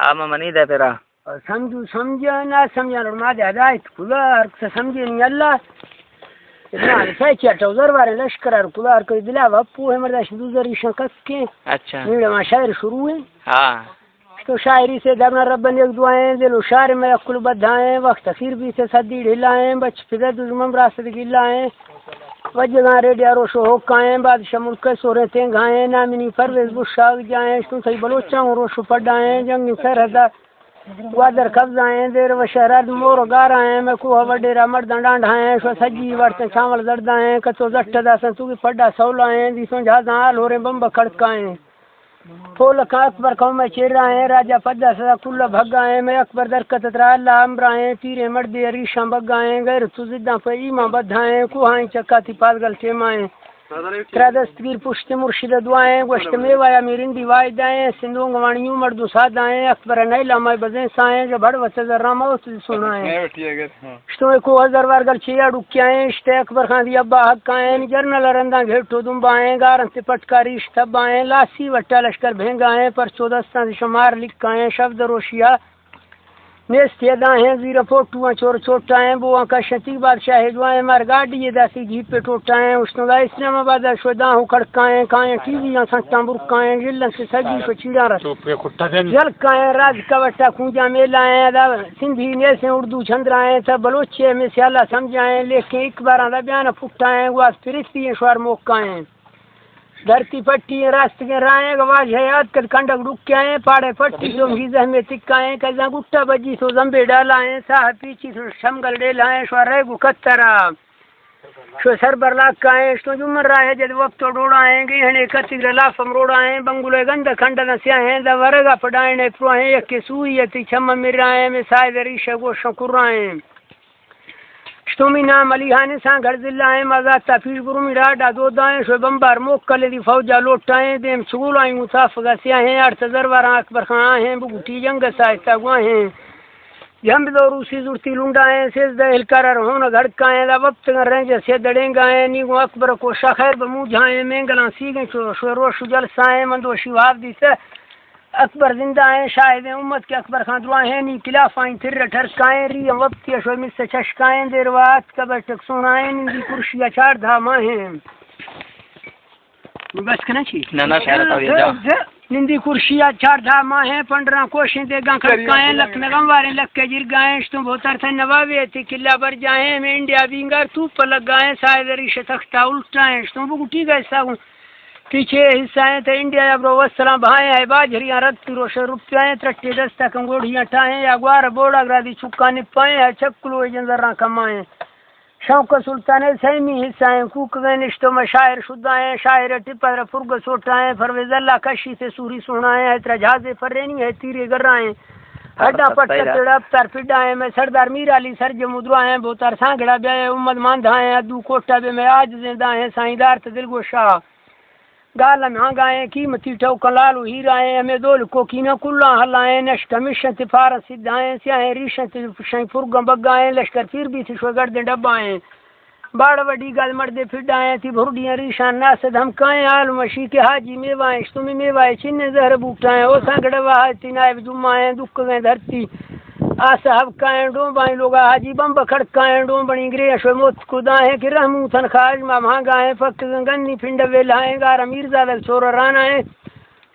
ہاں میں منی دے تیرا سمجھو سمجھا نہ سمجھا ما دے ہدایت کلار سمجھے نہیں اللہ اتنا سے چٹو ضرورے لشکر کلار کوئی دلا باپو ہے مرداش دوزری شکت کے اچھا میرے ما شاعر شروع ہے ہاں تو شاعری سے درنا ربن ایک دعائیں دل و شعر میں اکل بدھائیں وقت تفیر بھی سے صدی ڈھلائیں بچ فدر دزمم راست گلائیں وجگاں ریڈیا روشو ہوکائیں بادشاہ ملک سورے تینگھائیں نامنی پرویز بشاگ جائیں تو صحیح بلوچاں روشو پڑھائیں جنگی سرحدہ وادر قبضائیں دیر و شہرات مور گار آئیں میں کوہ وڈیرا مردان ڈانڈھائیں شو سجی ورتے چاول زردائیں کتو زٹھ داسن تو بھی پڑھا سولائیں دیسوں جہازاں آل ہو رہے بمب کھڑکائیں پھول کا اکبر قوم میں چیرائیں راجہ پدہ سدا کلہ بھگائیں میں اکبر درکت ترا اللہ امرائیں پیرے مردے ریشاں بگائیں غیر تو زداں پہ ایمان بدھائیں کوہائیں چکاتی پادگل چیمائیں ترا دستگیر پشت مرشد دعائیں گوشت میوایا میرندی وائدائیں سندھوں گوانیوں مردوں سادائیں اکبر نیلہ مائی بزیں سائیں جو بڑھ وچہ ذرامہ اس سنائیں شتوں کو ہزار وارگل چیا ڈکیائیں شتے اکبر خان دی ابا حقائیں جرنل رندہ گھیٹو دنبائیں گارن سے پٹکاری شتبائیں لاسی وٹا لشکر بھینگائیں پر 14 شمار لکھائیں شفد روشیا نیست یدائیں زیر پوٹوان چور چوٹائیں بوان کا شتی بادشاہ دعائیں مار گاڑی داسی جیپ پہ ٹوٹائیں اشنو دا اسلام آباد شداں ہو کھڑکائیں کائیں ٹی ویاں سنتاں برکائیں جلن سے سجی کو چیڑا رس جلکائیں راج کا وٹا کونجا میلائیں دا سندھی نیسیں اردو چھندرائیں تا بلوچے میں سیالہ سمجھائیں لیکن ایک بار دا بیان پھٹائیں گواز پرستی شوار موقعائیں دھرتی پٹی راست کے رائیں گواج حیات کر کنڈک ڈکائیں پاڑے پٹی سو گیزہ میں تکائیں کزاں گٹا بجی سو زمبے ڈالائیں ساہ پیچی سو شمگل ڈیلائیں شوار رہ گو کترا شو سر بر لاکائیں شو جمر راہ جد وقت ڈوڑائیں گے ہنے کتگر لافم روڑائیں بنگلے گند کھنڈنا سیاہیں دا ورگا پڑائیں پروہیں یکی سوئیتی چھم میرائیں میں سائے دریشہ گوشن کرائیں شتومی نام علی ہانے سان گھر دلائیں مازاد تافیش برو میراڈا دو دائیں شو بمبار موکلے دی فوجہ لوٹائیں دیم سگولائیں متافقہ سیاہیں ارتظر واران اکبر خان آہیں بگوٹی جنگ سائستہ گواہیں جنب دو روسی زورتی لنڈائیں سیزدہ ہلکارر ہونا گھڑکائیں دا وقت رنج سے دڑیں گائیں نیگو اکبر کو شخیر بمو جھائیں مینگلان سیگیں شو روشو جلسائیں مندو شیواب دیسے اکبر زندہ ہیں شاہد امت کے اکبر خان دعائیں نی کلافائیں تر ٹھرکائیں ریم وقتی شو مس سے چشکائیں دیر وات کبر تک سنائیں نندی کرشیا چار دھا ماہیں بس کنا چھی نہ خیر تو یہ جا نندی کرشیا چار دھا ماہیں پنڈراں کوشیں دے گاں کھڑکائیں لکھ نغم واریں لکھ کے جرگائیں شتوں بہتر تھے نوابے تھی قلعہ بر جائیں میں انڈیا بینگار تو پر لگائیں سائے دریش تختہ الٹائیں شتوں بگوٹی گئے ساگوں پیچھے حصائیں تھے انڈیا یا برو وسلام بھائیں ہے باجھریاں رکھتی روشے روپیائیں ترٹی دستا کنگوڑیاں ٹائیں یا گوار بوڑا گرادی چکا نپائیں ہے چکلو جنزراں کمائیں شوق سلطان سیمی حصائیں کوک گئے نشتوں میں شاعر شدائیں شاعر ٹپر فرگ سوٹائیں فرویز اللہ کشی سے سوری سنائیں ہے ترا جہازے فرینی ہے تیرے گرائیں ہڈا پٹ کتڑا ابتر پڈائیں میں سردار میر علی سرج مدرائیں بوتر سانگڑا بیائے امد ماندھائیں ادو کوٹا بے میں آج زندہ ہیں سائیدار تدل گوشا گالا میں گائیں قیمتی ٹوکن لالو ہیرائیں ہمیں دول کوکینا کلا ہلائیں نشکا مشن تے فارس سدھائیں سیاہیں ریشن تے شیں فرگم بگائیں لشکر پھر بھی تھی شو گردیں ڈبائیں باڑ وڈی گل مردے پھڈائیں تھی بھرڈیاں ریشان ناس دھمکائیں آل مشی کے حاجی میوائیں شتمی میوائیں چنے زہر بوٹائیں او سانگڑ واہتی نائب جمعائیں دکھ گئیں دھرتی آصحاب کائیں ڈوبائیں لوگا حاجی بمب کھڑکائیں ڈوبڑی گریش و موت کدائیں کہ رحمو تن خاج ماں مہنگائیں فک گنی پھنڈ ویلائیں گارا میرزا چور رانائیں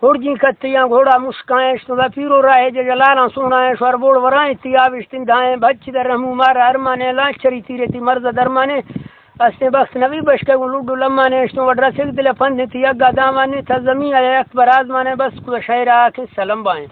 ہڑجی کتیاں گھوڑا مسکائیں شتودا پیرو راہ جلالاں سونائیں شور بوڑ ورائیں تی آوش تندائیں بچ در رحمو مارا ارمانے لانچری تیرے تی مرز درمانے استے بخت نبی بشکے گو لوڈو لمانے شتو وڈرا سک دل پند تی اگا دامانے تا زمین اکبر آزمانے بس کو شہر آکے سلام بائیں